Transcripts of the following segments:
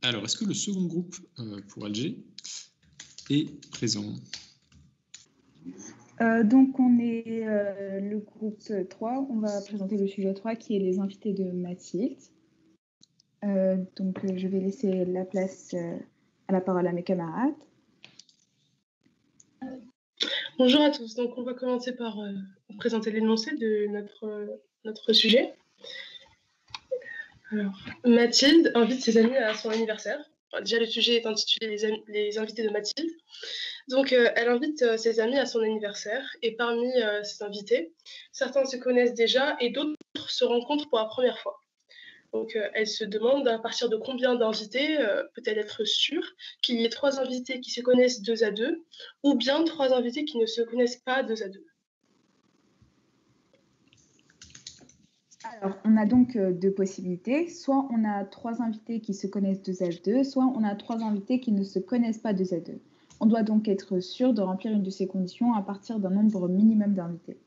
Alors, est-ce que le second groupe pour Alger est présent? Donc, on est le groupe 3. On va présenter le sujet 3 qui est les invités de Mathilde. Donc, je vais laisser la parole à mes camarades. Bonjour à tous. Donc, on va commencer par présenter l'énoncé de notre sujet. Alors, Mathilde invite ses amis à son anniversaire. Enfin, déjà, le sujet est intitulé les invités de Mathilde. Donc, elle invite ses amis à son anniversaire. Et parmi ces invités, certains se connaissent déjà et d'autres se rencontrent pour la première fois. Donc, elle se demande à partir de combien d'invités peut-elle être sûre qu'il y ait 3 invités qui se connaissent 2 à 2 ou bien 3 invités qui ne se connaissent pas 2 à 2. Alors, on a donc 2 possibilités. Soit on a 3 invités qui se connaissent 2 à 2, soit on a 3 invités qui ne se connaissent pas 2 à 2. On doit donc être sûr de remplir une de ces conditions à partir d'un nombre minimum d'invités.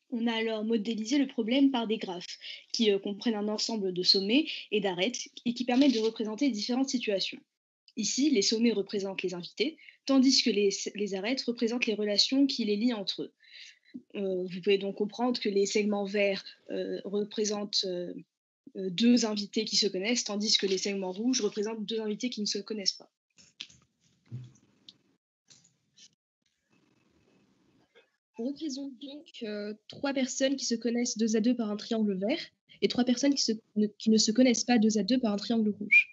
On a alors modélisé le problème par des graphes qui comprennent un ensemble de sommets et d'arêtes et qui permettent de représenter différentes situations. Ici, les sommets représentent les invités, tandis que les arêtes représentent les relations qui les lient entre eux. Vous pouvez donc comprendre que les segments verts représentent 2 invités qui se connaissent, tandis que les segments rouges représentent 2 invités qui ne se connaissent pas. On représente donc 3 personnes qui se connaissent 2 à 2 par un triangle vert et 3 personnes qui ne se connaissent pas 2 à 2 par un triangle rouge.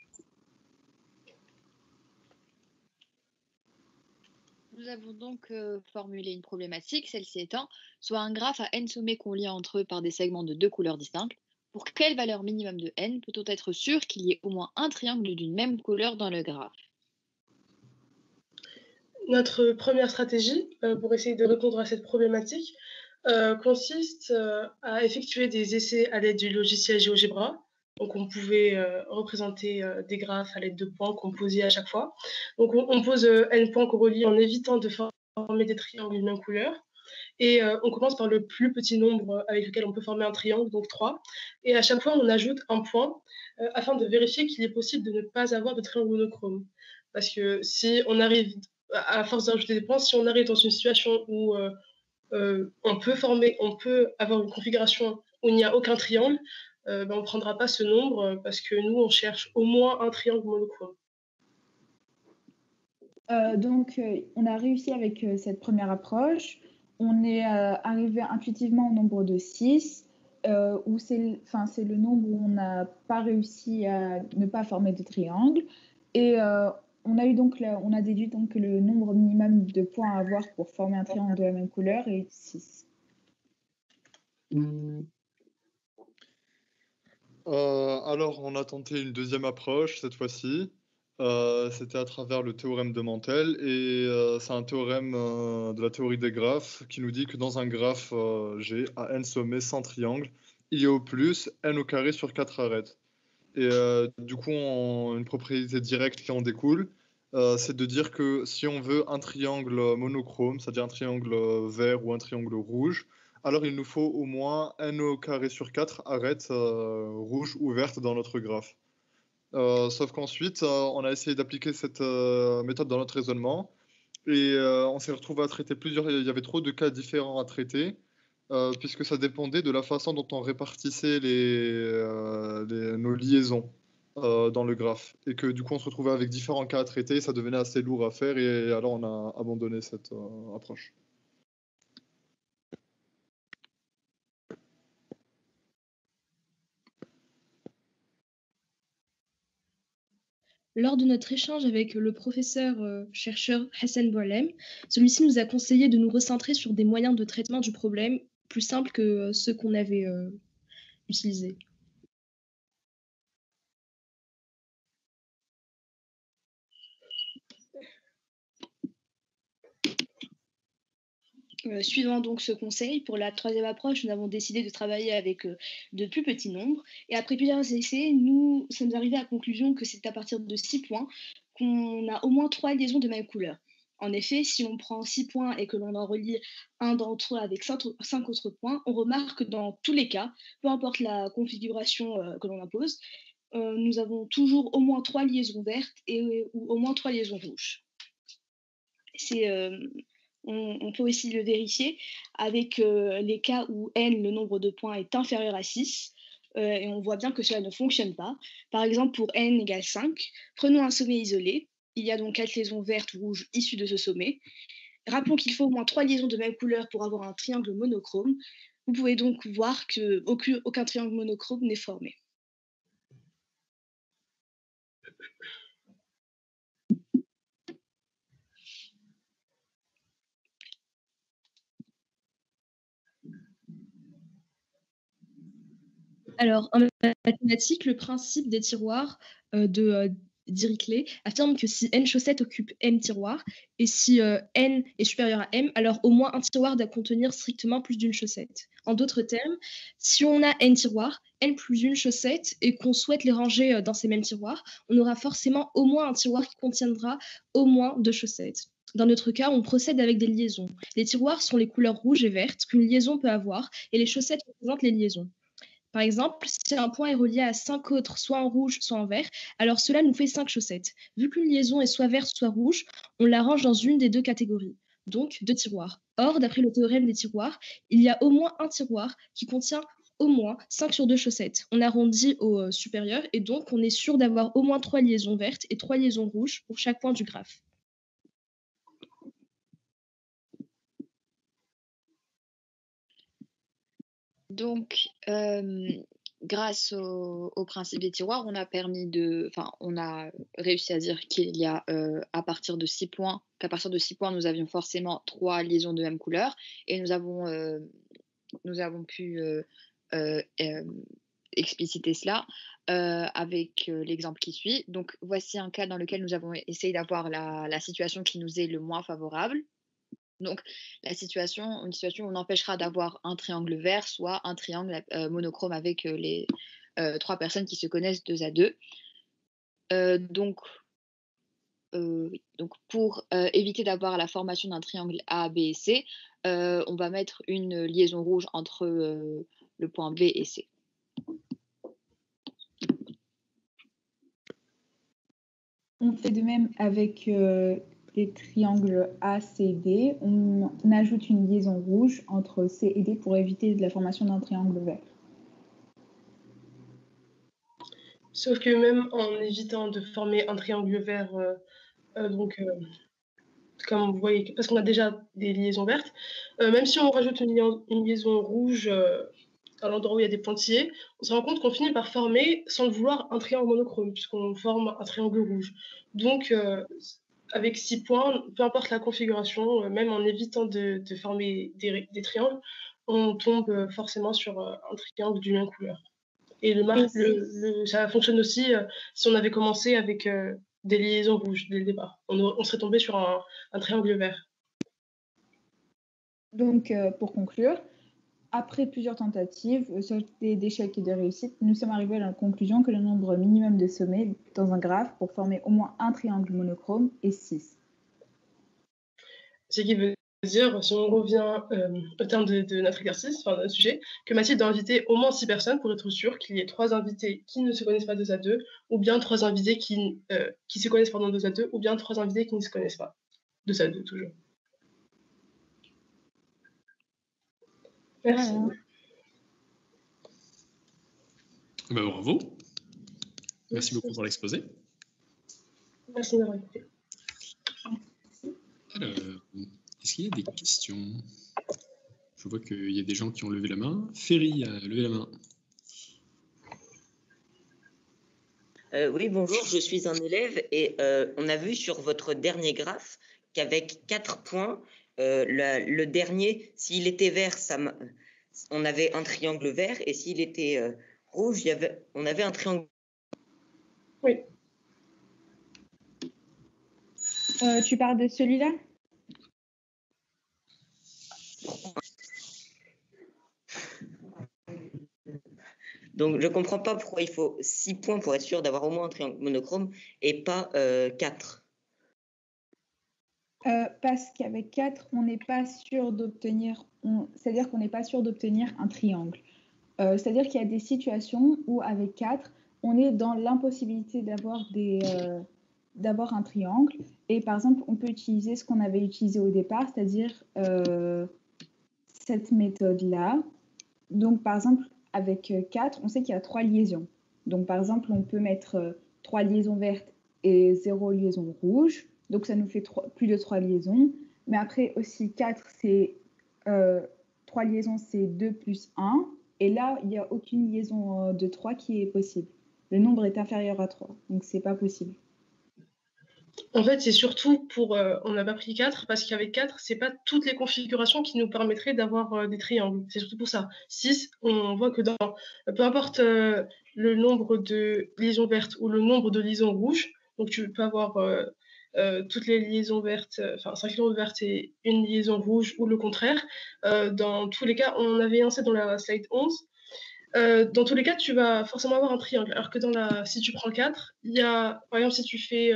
Nous avons donc formulé une problématique, celle-ci étant soit un graphe à n sommets qu'on lie entre eux par des segments de 2 couleurs distinctes. Pour quelle valeur minimum de n peut-on être sûr qu'il y ait au moins un triangle d'une même couleur dans le graphe? Notre première stratégie pour essayer de répondre à cette problématique consiste à effectuer des essais à l'aide du logiciel GeoGebra. Donc, on pouvait représenter des graphes à l'aide de points qu'on posait à chaque fois. Donc, on pose n points qu'on relie en évitant de former des triangles d'une même couleur. Et on commence par le plus petit nombre avec lequel on peut former un triangle, donc 3. Et à chaque fois, on ajoute un point afin de vérifier qu'il est possible de ne pas avoir de triangle monochrome. Parce que si on arrive, à force d'ajouter des points, si on arrive dans une situation où on peut avoir une configuration où il n'y a aucun triangle, on ne prendra pas ce nombre parce que nous, on cherche au moins un triangle monochrome. Donc, on a réussi avec cette première approche. On est arrivé intuitivement au nombre de 6, où c'est le nombre où on n'a pas réussi à ne pas former de triangle. Et on a déduit donc que le nombre minimum de points à avoir pour former un triangle de la même couleur est 6. Alors, on a tenté une deuxième approche cette fois-ci. C'était à travers le théorème de Mantel et c'est un théorème de la théorie des graphes qui nous dit que dans un graphe G à n sommets sans triangle, il y a au plus n au carré sur 4 arêtes. Et du coup, une propriété directe qui en découle, c'est de dire que si on veut un triangle monochrome, c'est-à-dire un triangle vert ou un triangle rouge, alors il nous faut au moins n au carré sur 4 arêtes rouges ou vertes dans notre graphe. Sauf qu'ensuite, on a essayé d'appliquer cette méthode dans notre raisonnement et on s'est retrouvé à traiter il y avait trop de cas différents à traiter puisque ça dépendait de la façon dont on répartissait nos liaisons dans le graphe et que du coup on se retrouvait avec différents cas à traiter et ça devenait assez lourd à faire et alors on a abandonné cette approche. Lors de notre échange avec le professeur-chercheur Hassan Boualem, celui-ci nous a conseillé de nous recentrer sur des moyens de traitement du problème plus simples que ceux qu'on avait utilisés. Suivant donc ce conseil, pour la troisième approche, nous avons décidé de travailler avec de plus petits nombres. Et après plusieurs essais, nous sommes arrivés à la conclusion que c'est à partir de 6 points qu'on a au moins 3 liaisons de même couleur. En effet, si on prend 6 points et que l'on en relie un d'entre eux avec 5 autres points, on remarque que dans tous les cas, peu importe la configuration que l'on impose, nous avons toujours au moins 3 liaisons vertes ou au moins 3 liaisons rouges. On peut aussi le vérifier avec les cas où n, le nombre de points, est inférieur à 6. Et on voit bien que cela ne fonctionne pas. Par exemple, pour n égale 5, prenons un sommet isolé. Il y a donc 4 liaisons vertes ou rouges issues de ce sommet. Rappelons qu'il faut au moins 3 liaisons de même couleur pour avoir un triangle monochrome. Vous pouvez donc voir qu'aucun triangle monochrome n'est formé. Alors, en mathématiques, le principe des tiroirs Dirichlet affirme que si n chaussettes occupe m tiroirs, et si n est supérieur à m, alors au moins un tiroir doit contenir strictement plus d'une chaussette. En d'autres termes, si on a n tiroirs, n plus une chaussette, et qu'on souhaite les ranger dans ces mêmes tiroirs, on aura forcément au moins un tiroir qui contiendra au moins 2 chaussettes. Dans notre cas, on procède avec des liaisons. Les tiroirs sont les couleurs rouges et vertes qu'une liaison peut avoir, et les chaussettes représentent les liaisons. Par exemple, si un point est relié à 5 autres, soit en rouge, soit en vert, alors cela nous fait 5 chaussettes. Vu qu'une liaison est soit verte, soit rouge, on la range dans une des 2 catégories, donc 2 tiroirs. Or, d'après le théorème des tiroirs, il y a au moins un tiroir qui contient au moins 5 sur 2 chaussettes. On arrondit au supérieur et donc on est sûr d'avoir au moins 3 liaisons vertes et 3 liaisons rouges pour chaque point du graphe. Donc, grâce au principe des tiroirs, on a réussi à dire qu'il y a qu'à partir de 6 points, nous avions forcément 3 liaisons de même couleur, et nous avons pu expliciter cela avec l'exemple qui suit. Donc, voici un cas dans lequel nous avons essayé d'avoir la situation qui nous est le moins favorable. Donc, une situation où on empêchera d'avoir un triangle vert, soit un triangle monochrome avec les 3 personnes qui se connaissent 2 à 2. Donc, pour éviter d'avoir la formation d'un triangle A, B et C, on va mettre une liaison rouge entre le point B et C. On fait de même avec les triangles A, C, D. On ajoute une liaison rouge entre C et D pour éviter la formation d'un triangle vert. Sauf que même en évitant de former un triangle vert, comme vous voyez, parce qu'on a déjà des liaisons vertes, même si on rajoute une liaison rouge à l'endroit où il y a des pointillés, on se rend compte qu'on finit par former, sans le vouloir, un triangle monochrome, puisqu'on forme un triangle rouge. Donc, avec 6 points, peu importe la configuration, même en évitant de former des triangles, on tombe forcément sur un triangle d'une même couleur. Et ça fonctionne aussi si on avait commencé avec des liaisons rouges dès le départ. On serait tombé sur un triangle vert. Donc, pour conclure, après plusieurs tentatives, d'échecs et de réussites, nous sommes arrivés à la conclusion que le nombre minimum de sommets dans un graphe pour former au moins un triangle monochrome est 6. Ce qui veut dire, si on revient au terme de notre exercice, enfin de notre sujet, que Mathilde doit inviter au moins 6 personnes pour être sûr qu'il y ait 3 invités qui ne se connaissent pas 2 à 2, ou bien 3 invités qui se connaissent pendant 2 à 2, ou bien 3 invités qui ne se connaissent pas. 2 à 2 toujours. Merci. Voilà. Ben, bravo. Merci beaucoup pour l'exposé. Merci d'avoir écouté. Alors, est-ce qu'il y a des questions? Je vois qu'il y a des gens qui ont levé la main. Ferry a levé la main. Oui, bonjour, je suis un élève et on a vu sur votre dernier graphe qu'avec 4 points, le dernier, s'il était vert, on avait un triangle vert, et s'il était rouge, on avait un triangle. Oui. Tu parles de celui-là? Donc, je ne comprends pas pourquoi il faut 6 points pour être sûr d'avoir au moins un triangle monochrome et pas 4. Parce qu'avec 4, on n'est pas sûr d'obtenir, c'est-à-dire qu'on n'est pas sûr d'obtenir un triangle. C'est-à-dire qu'il y a des situations où avec 4, on est dans l'impossibilité d'avoir un triangle. Et par exemple, on peut utiliser ce qu'on avait utilisé au départ, c'est-à-dire cette méthode-là. Donc, par exemple, avec 4, on sait qu'il y a 3 liaisons. Donc, par exemple, on peut mettre 3 liaisons vertes et 0 liaison rouge. Donc, ça nous fait plus de 3 liaisons. Mais après, aussi, 4, c'est 3 liaisons, c'est 2 plus 1. Et là, il n'y a aucune liaison de 3 qui est possible. Le nombre est inférieur à 3. Donc, ce n'est pas possible. En fait, c'est surtout pour... on n'a pas pris 4 parce qu'avec 4, ce n'est pas toutes les configurations qui nous permettraient d'avoir des triangles. C'est surtout pour ça. 6, on voit que peu importe le nombre de liaisons vertes ou le nombre de liaisons rouges, donc tu peux avoir toutes les liaisons vertes, 5 liaisons vertes et une liaison rouge ou le contraire. Dans tous les cas, on avait un set dans la slide 11. Dans tous les cas, tu vas forcément avoir un triangle. Alors que si tu prends 4, il y a, par exemple, si tu fais...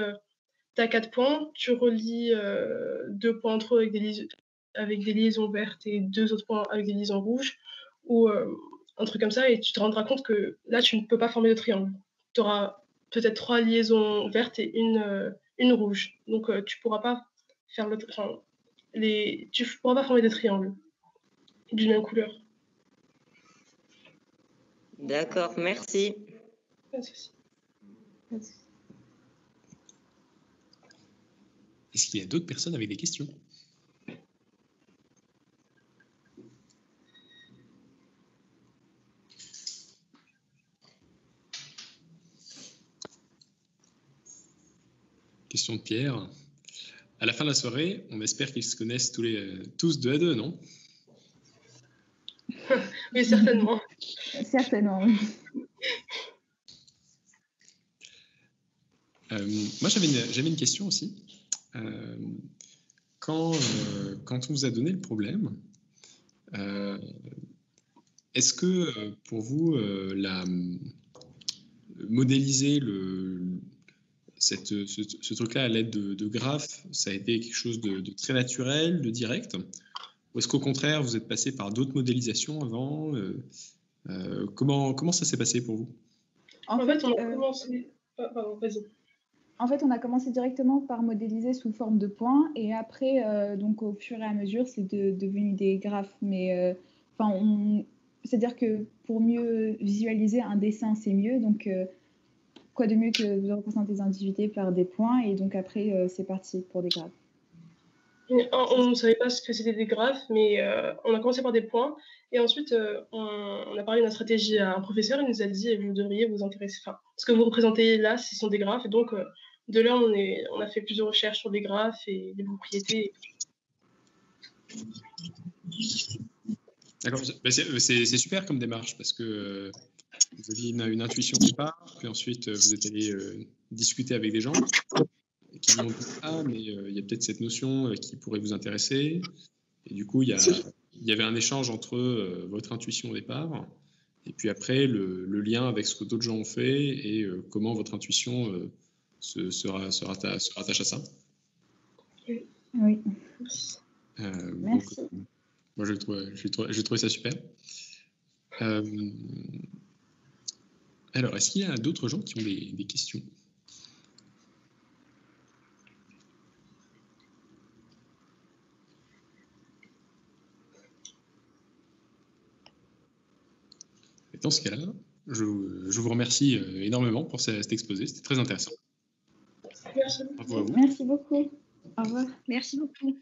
tu as 4 points, tu relis 2 points entre eux avec des liaisons vertes et 2 autres points avec des liaisons rouges, ou un truc comme ça, et tu te rendras compte que là, tu ne peux pas former de triangle. Tu auras peut-être 3 liaisons vertes et une rouge. Donc, tu ne pourras pas faire tu pourras pas former de triangle d'une même couleur. D'accord, merci. Pas de souci. Est-ce qu'il y a d'autres personnes avec des questions? Question de Pierre. À la fin de la soirée, on espère qu'ils se connaissent tous 2 à 2, non? Oui, certainement. Certainement, oui. Moi, j'avais une question aussi. Quand on vous a donné le problème, est-ce que pour vous, modéliser ce truc-là à l'aide de graphes, ça a été quelque chose de très naturel, de direct? Ou est-ce qu'au contraire, vous êtes passé par d'autres modélisations avant? Comment ça s'est passé pour vous? En fait, on a commencé... Pardon, vas-y. En fait, on a commencé directement par modéliser sous forme de points et après, donc au fur et à mesure, c'est devenu des graphes. Mais c'est-à-dire que pour mieux visualiser un dessin, c'est mieux. Donc, quoi de mieux que de représenter des individus par des points et donc après, c'est parti pour des graphes. On ne savait pas ce que c'était des graphes, mais on a commencé par des points. Et ensuite, on a parlé de la stratégie à un professeur. Il nous a dit, vous devriez vous intéresser. Enfin, ce que vous représentez là, ce sont des graphes. Et donc, de là, on a fait plusieurs recherches sur les graphes et les propriétés. D'accord. C'est super comme démarche parce que vous aviez une intuition au départ, puis ensuite, vous êtes allé discuter avec des gens qui vont dire « Ah, mais il y a peut-être cette notion qui pourrait vous intéresser ». Et du coup, il y avait un échange entre votre intuition au départ et puis après, le lien avec ce que d'autres gens ont fait et comment votre intuition se rattache à ça. Oui. Merci. Donc, moi, je trouve ça super. Alors, est-ce qu'il y a d'autres gens qui ont des questions? Et dans ce cas-là, je vous remercie énormément pour cet exposé. C'était très intéressant. Merci. Merci beaucoup. Au revoir. Merci beaucoup.